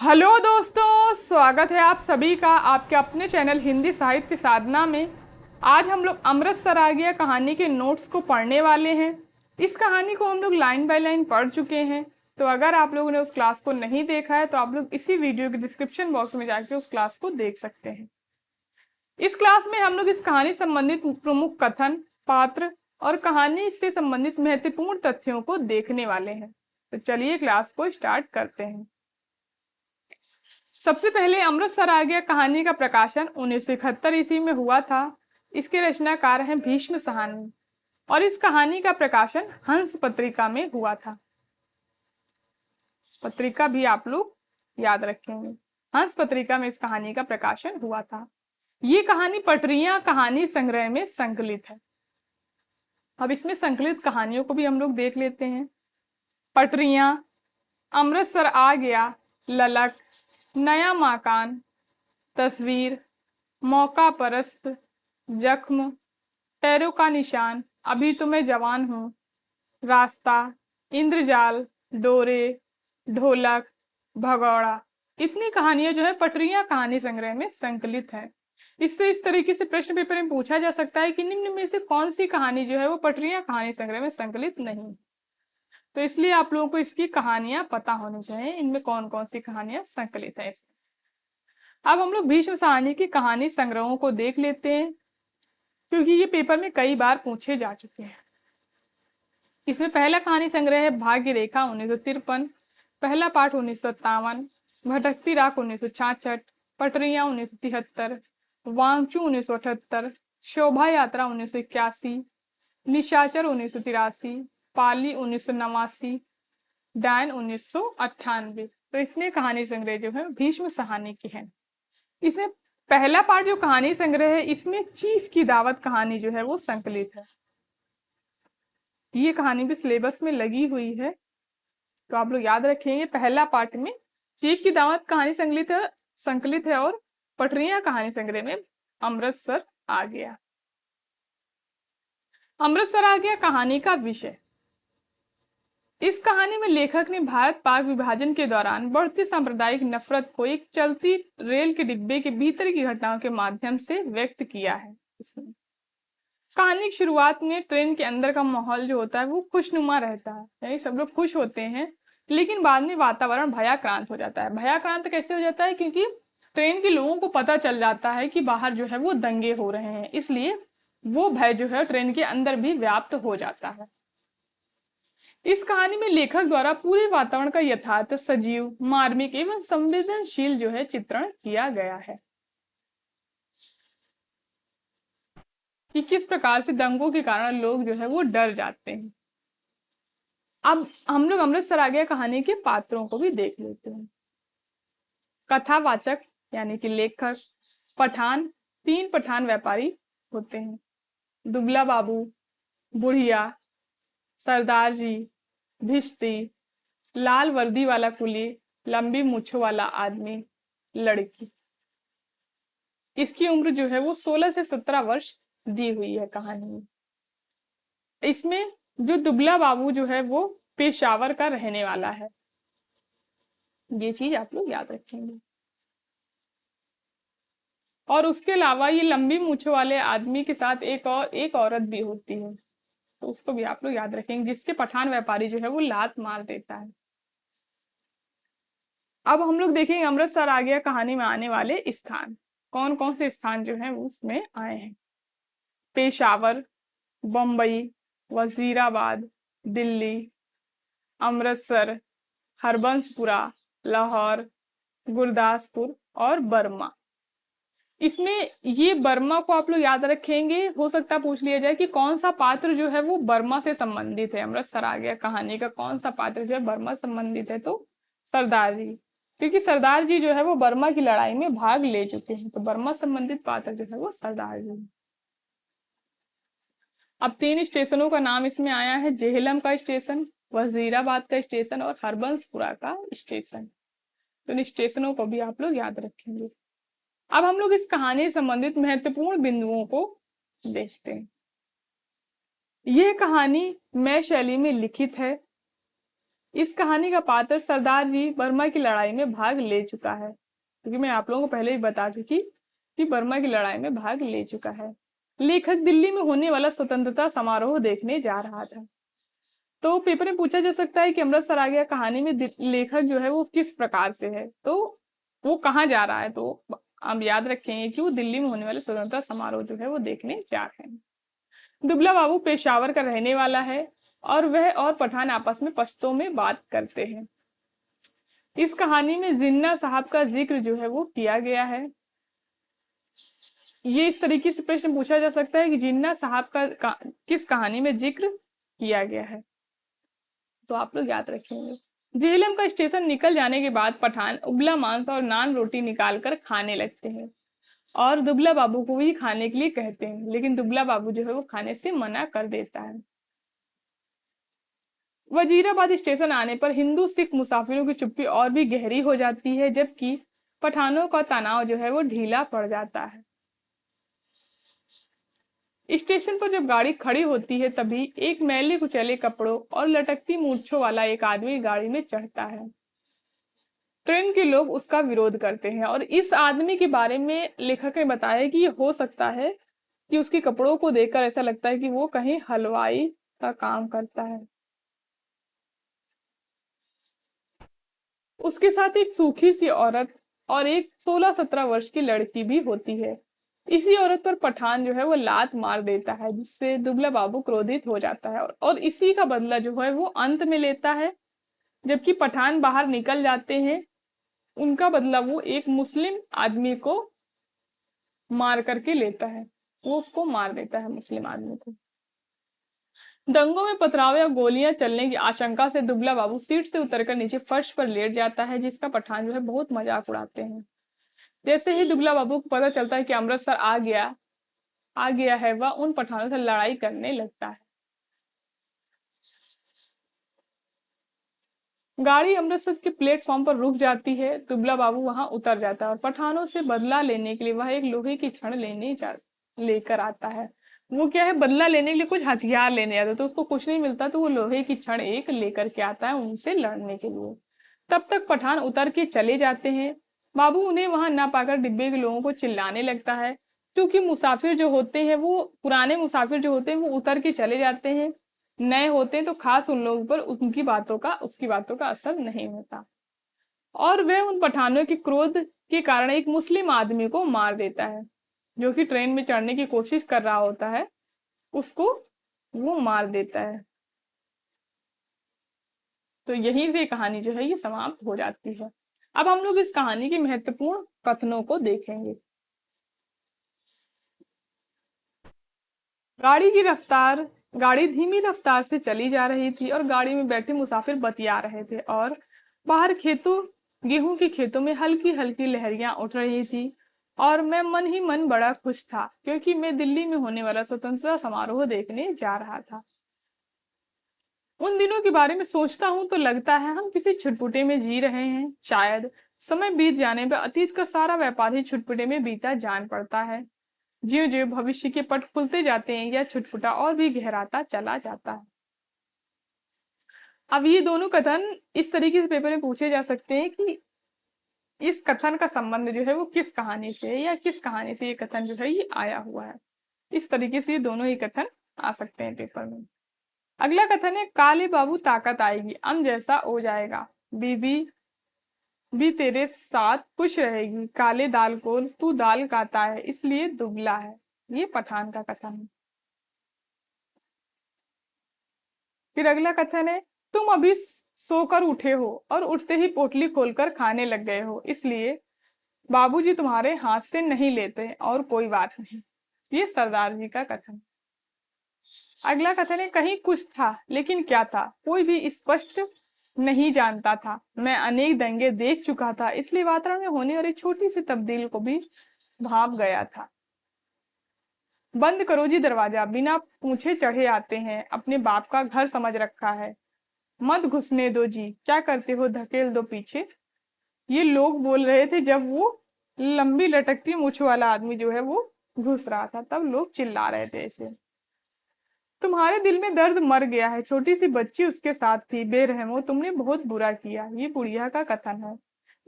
Hello दोस्तों, स्वागत है आप सभी का आपके अपने चैनल हिंदी साहित्य साधना में। आज हम लोग अमृतसर आ गया कहानी के नोट्स को पढ़ने वाले हैं। इस कहानी को हम लोग लाइन बाय लाइन पढ़ चुके हैं। तो अगर आप लोगों ने उस क्लास को नहीं देखा है तो आप लोग इसी वीडियो के डिस्क्रिप्शन बॉक्स में जाके उस क्लास को देख सकते हैं। इस क्लास में हम लोग इस कहानी संबंधित प्रमुख कथन, पात्र और कहानी से संबंधित महत्वपूर्ण तथ्यों को देखने वाले हैं। तो चलिए क्लास को स्टार्ट करते हैं। सबसे पहले अमृतसर आ गया कहानी का प्रकाशन 1971 ईस्वी में हुआ था। इसके रचनाकार हैं भीष्म साहनी और इस कहानी का प्रकाशन हंस पत्रिका में हुआ था। पत्रिका भी आप लोग याद रखेंगे। हंस पत्रिका में इस कहानी का प्रकाशन हुआ था। ये कहानी पटरियां कहानी संग्रह में संकलित है। अब इसमें संकलित कहानियों को भी हम लोग देख लेते हैं। पटरियां, अमृतसर आ गया, ललक, नया मकान, तस्वीर, मौका परस्त, जख्म, पैरों का निशान, अभी तो मैं जवान हूं, रास्ता, इंद्रजाल, डोरे, ढोलक, भगौड़ा, इतनी कहानियां जो है पटरियां कहानी संग्रह में संकलित है। इससे इस तरीके से प्रश्न पेपर में पूछा जा सकता है कि निम्न में से कौन सी कहानी जो है वो पटरियां कहानी संग्रह में संकलित नहीं। तो इसलिए आप लोगों को इसकी कहानियां पता होनी चाहिए, इनमें कौन कौन सी कहानियां संकलित है इसमें। अब हम लोग भीष्म साहनी की कहानी संग्रहों को देख लेते हैं, क्योंकि ये पेपर में कई बार पूछे जा चुके हैं। इसमें पहला कहानी संग्रह है भाग्य रेखा 1953, पहला पाठ 1957, भटकती राख 1966, पटरियां 1973, वांगचू 1978, शोभा यात्रा 1981, निशाचर 1983, पाली 1989, डायन 1998। तो इतने कहानी संग्रह जो है भीष्म साहनी की है। इसमें पहला पार्ट जो कहानी संग्रह है, इसमें चीफ की दावत कहानी जो है वो संकलित है। ये कहानी भी सिलेबस में लगी हुई है, तो आप लोग याद रखेंगे। पहला पार्ट में चीफ की दावत कहानी संकलित है और पटरियां कहानी संग्रह में अमृतसर आ गया। अमृतसर आ गया कहानी का विषय। इस कहानी में लेखक ने भारत पाक विभाजन के दौरान बढ़ती सांप्रदायिक नफरत को एक चलती रेल के डिब्बे के भीतर की घटनाओं के माध्यम से व्यक्त किया है। इसमें कहानी की शुरुआत में ट्रेन के अंदर का माहौल जो होता है वो खुशनुमा रहता है, यानी सब लोग खुश होते हैं। लेकिन बाद में वातावरण भयाक्रांत हो जाता है। भयाक्रांत कैसे हो जाता है? क्योंकि ट्रेन के लोगों को पता चल जाता है कि बाहर जो है वो दंगे हो रहे हैं, इसलिए वो भय जो है ट्रेन के अंदर भी व्याप्त हो जाता है। इस कहानी में लेखक द्वारा पूरे वातावरण का यथार्थ, सजीव, मार्मिक एवं संवेदनशील जो है चित्रण किया गया है कि किस प्रकार से दंगों के कारण लोग जो है वो डर जाते हैं। अब हम लोग अमृतसर आ गया कहानी के पात्रों को भी देख लेते हैं। कथावाचक यानी कि लेखक, पठान, 3 पठान व्यापारी होते हैं। दुबला बाबू, बुढ़िया, सरदार जी, भिश्ती, लाल वर्दी वाला कुली, लंबी मूछों वाला आदमी, लड़की। इसकी उम्र जो है वो 16 से 17 वर्ष दी हुई है कहानी में। इसमें जो दुबला बाबू जो है वो पेशावर का रहने वाला है, ये चीज आप लोग याद रखेंगे। और उसके अलावा ये लंबी मूछों वाले आदमी के साथ एक औरत भी होती है, तो उसको भी आप लोग याद रखेंगे, जिसके पठान व्यापारी जो है वो लात मार देता है। अब हम लोग देखेंगे अमृतसर आ गया कहानी में आने वाले स्थान, कौन कौन से स्थान जो है उसमें आए हैं। पेशावर, बम्बई, वजीराबाद, दिल्ली, अमृतसर, हरबंसपुरा, लाहौर, गुरदासपुर और बर्मा। इसमें ये बर्मा को आप लोग याद रखेंगे, हो सकता है पूछ लिया जाए कि कौन सा पात्र जो है वो बर्मा से संबंधित है। अमृतसर आ गया कहानी का कौन सा पात्र जो है बर्मा संबंधित है? तो सरदार जी, क्योंकि सरदार जी जो है वो बर्मा की लड़ाई में भाग ले चुके हैं, तो बर्मा संबंधित पात्र जो है वो सरदार जी। अब 3 स्टेशनों का नाम इसमें आया है, जेहलम का स्टेशन, वजीराबाद का स्टेशन और हरबंसपुरा का स्टेशन। तो इन स्टेशनों को भी आप लोग याद रखेंगे। अब हम लोग इस कहानी से संबंधित महत्वपूर्ण बिंदुओं को देखते हैं। यह कहानी मैं शैली में लिखित है। इस कहानी का पात्र सरदार जी बर्मा की लड़ाई में भाग ले चुका है, क्योंकि मैं आप लोगों को पहले ही बता चुकी कि बर्मा की लड़ाई में भाग ले चुका है। लेखक दिल्ली में होने वाला स्वतंत्रता समारोह देखने जा रहा था। तो पेपर में पूछा जा सकता है कि अमृतसर आ गया कहानी में लेखक जो है वो किस प्रकार से है, तो वो कहाँ जा रहा है, तो आप याद रखेंगे कि वो दिल्ली में होने वाले स्वतंत्रता समारोह जो है वो देखने जा रहे हैं। दुबला बाबू पेशावर का रहने वाला है और वह और पठान आपस में पश्तो में बात करते हैं। इस कहानी में जिन्ना साहब का जिक्र जो है वो किया गया है। ये इस तरीके से प्रश्न पूछा जा सकता है कि जिन्ना साहब का किस कहानी में जिक्र किया गया है, तो आप लोग याद रखेंगे। जेहलम का स्टेशन निकल जाने के बाद पठान उबला मांस और नान रोटी निकाल कर खाने लगते हैं और दुबला बाबू को भी खाने के लिए कहते हैं, लेकिन दुबला बाबू जो है वो खाने से मना कर देता है। वजीराबाद स्टेशन आने पर हिंदू सिख मुसाफिरों की चुप्पी और भी गहरी हो जाती है, जबकि पठानों का तनाव जो है वो ढीला पड़ जाता है। स्टेशन पर जब गाड़ी खड़ी होती है तभी एक मैले कुचैले कपड़ों और लटकती मूंछों वाला एक आदमी गाड़ी में चढ़ता है। ट्रेन के लोग उसका विरोध करते हैं और इस आदमी के बारे में लेखक ने बताया कि ये हो सकता है कि उसके कपड़ों को देखकर ऐसा लगता है कि वो कहीं हलवाई का काम करता है। उसके साथ एक सूखी सी औरत और एक 16-17 वर्ष की लड़की भी होती है। इसी औरत पर पठान जो है वो लात मार देता है, जिससे दुबला बाबू क्रोधित हो जाता है और इसी का बदला जो है वो अंत में लेता है। जबकि पठान बाहर निकल जाते हैं, उनका बदला वो एक मुस्लिम आदमी को मार करके लेता है, वो उसको मार देता है मुस्लिम आदमी को। दंगों में पथराव या गोलियां चलने की आशंका से दुबला बाबू सीट से उतरकर नीचे फर्श पर लेट जाता है, जिसका पठान जो है बहुत मजाक उड़ाते हैं। जैसे ही दुबला बाबू को पता चलता है कि अमृतसर आ गया है, वह उन पठानों से लड़ाई करने लगता है। गाड़ी अमृतसर के प्लेटफॉर्म पर रुक जाती है। दुबला बाबू वहां उतर जाता है और पठानों से बदला लेने के लिए वह एक लोहे की छड़ लेकर आता है। वो क्या है, बदला लेने के लिए कुछ हथियार लेने आता है, तो उसको कुछ नहीं मिलता तो वो लोहे की छड़ एक लेकर के आता है उनसे लड़ने के लिए। तब तक पठान उतर के चले जाते हैं। बाबू उन्हें वहां ना पाकर डिब्बे के लोगों को चिल्लाने लगता है, क्योंकि मुसाफिर जो होते हैं वो पुराने मुसाफिर जो होते हैं वो उतर के चले जाते हैं, नए होते हैं तो खास उन लोगों पर उसकी बातों का असर नहीं होता। और वह उन पठानों के क्रोध के कारण एक मुस्लिम आदमी को मार देता है, जो कि ट्रेन में चढ़ने की कोशिश कर रहा होता है, उसको वो मार देता है। तो यहीं से कहानी जो है ये समाप्त हो जाती है। अब हम लोग इस कहानी के महत्वपूर्ण कथनों को देखेंगे। गाड़ी धीमी रफ्तार से चली जा रही थी और गाड़ी में बैठे मुसाफिर बतिया रहे थे और बाहर गेहूं के खेतों में हल्की हल्की लहरियां उठ रही थी और मैं मन ही मन बड़ा खुश था, क्योंकि मैं दिल्ली में होने वाला स्वतंत्रता समारोह देखने जा रहा था। उन दिनों के बारे में सोचता हूं तो लगता है हम किसी छुटपुटे में जी रहे हैं। शायद समय बीत जाने पर अतीत का सारा व्यापार ही छुटपुटे में बीता जान पड़ता है। ज्यों ज्यों भविष्य के पट खुलते जाते हैं, यह छुटपुटा और भी गहराता चला जाता है। अब ये दोनों कथन इस तरीके से पेपर में पूछे जा सकते हैं कि इस कथन का संबंध जो है वो किस कहानी से है, या किस कहानी से ये कथन जो है ये आया हुआ है। इस तरीके से ये दोनों ही कथन आ सकते हैं पेपर में। अगला कथन है, काले बाबू ताकत आएगी, अम जैसा हो जाएगा, बीबी भी तेरे साथ खुश रहेगी, काले दाल को तू दाल खाता है इसलिए दुबला है। ये पठान का कथन है। फिर अगला कथन है, तुम अभी सोकर उठे हो और उठते ही पोटली खोलकर खाने लग गए हो, इसलिए बाबूजी तुम्हारे हाथ से नहीं लेते और कोई बात नहीं। ये सरदार जी का कथन। अगला कथन है, कहीं कुछ था लेकिन क्या था कोई भी स्पष्ट नहीं जानता था। मैं अनेक दंगे देख चुका था, इसलिए वातावरण में होने वाली छोटी सी तब्दीली को भी भाप गया था। बंद करो जी दरवाजा, बिना पूछे चढ़े आते हैं, अपने बाप का घर समझ रखा है, मत घुसने दो जी, क्या करते हो धकेल दो पीछे। ये लोग बोल रहे थे जब वो लंबी लटकती मूछ वाला आदमी जो है वो घुस रहा था, तब लोग चिल्ला रहे थे ऐसे। तुम्हारे दिल में दर्द मर गया है, छोटी सी बच्ची उसके साथ थी, बेरहमो तुमने बहुत बुरा किया। ये बुढ़िया का कथन है।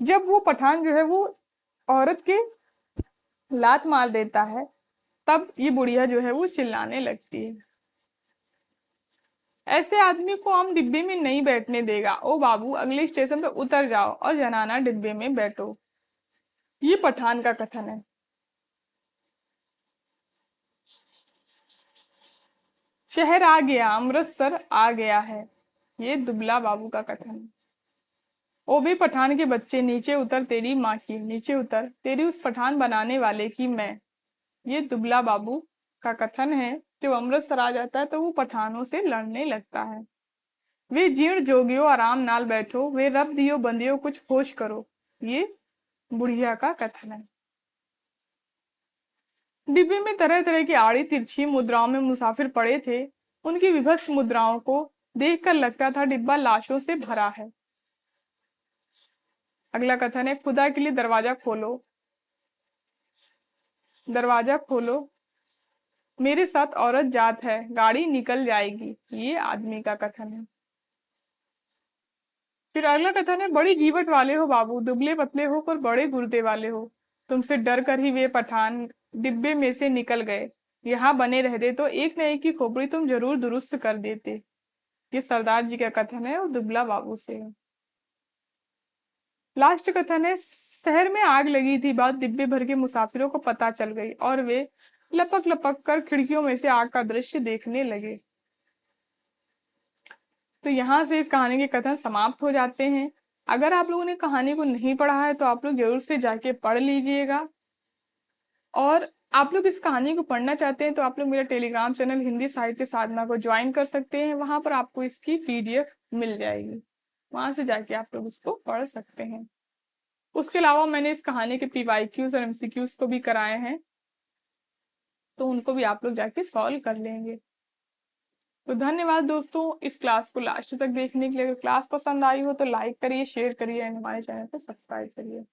जब वो पठान जो है वो औरत के लात मार देता है, तब ये बुढ़िया जो है वो चिल्लाने लगती है। ऐसे आदमी को हम डिब्बे में नहीं बैठने देगा। ओ बाबू, अगले स्टेशन पे उतर जाओ और जनाना डिब्बे में बैठो। ये पठान का कथन है। शहर आ गया, अमृतसर आ गया है। ये दुबला बाबू का कथन है। ओ भी पठान के बच्चे, नीचे उतर तेरी माँ की, नीचे उतर तेरी उस पठान बनाने वाले की मैं। ये दुबला बाबू का कथन है। जब अमृतसर आ जाता है तो वो पठानों से लड़ने लगता है। वे जीर्ण जोगियो आराम नाल बैठो, वे रब दियो बंदियो कुछ होश करो। ये बुढ़िया का कथन है। डिब्बे में तरह तरह की आड़ी तिरछी मुद्राओं में मुसाफिर पड़े थे। उनकी विभत्स मुद्राओं को देखकर लगता था डिब्बा लाशों से भरा है। अगला कथन है, खुदा के लिए दरवाजा खोलो, दरवाजा खोलो, मेरे साथ औरत जात है, गाड़ी निकल जाएगी। ये आदमी का कथन है। फिर अगला कथन है, बड़ी जीवट वाले हो बाबू, दुबले पतले हो पर बड़े गुर्दे वाले हो। तुमसे डर कर ही वे पठान डिब्बे में से निकल गए। यहाँ बने रहते तो एक न एक की खोपड़ी तुम जरूर दुरुस्त कर देते। ये सरदार जी का कथन है और दुबला बाबू से है। लास्ट कथन है, शहर में आग लगी थी, बात डिब्बे भर के मुसाफिरों को पता चल गई और वे लपक लपक कर खिड़कियों में से आग का दृश्य देखने लगे। तो यहाँ से इस कहानी के कथन समाप्त हो जाते हैं। अगर आप लोगों ने कहानी को नहीं पढ़ा है तो आप लोग जरूर से जाके पढ़ लीजिएगा। और आप लोग इस कहानी को पढ़ना चाहते हैं तो आप लोग मेरा टेलीग्राम चैनल हिंदी साहित्य साधना को ज्वाइन कर सकते हैं। वहां पर आपको इसकी पीडीएफ मिल जाएगी, वहां से जाके आप लोग उसको पढ़ सकते हैं। उसके अलावा मैंने इस कहानी के पीवाईक्यूज और एमसीक्यूज को भी कराए हैं, तो उनको भी आप लोग जाके सॉल्व कर लेंगे। तो धन्यवाद दोस्तों इस क्लास को लास्ट तक देखने के लिए। अगर क्लास पसंद आई हो तो लाइक करिए, शेयर करिए एंड हमारे चैनल को सब्सक्राइब करिए।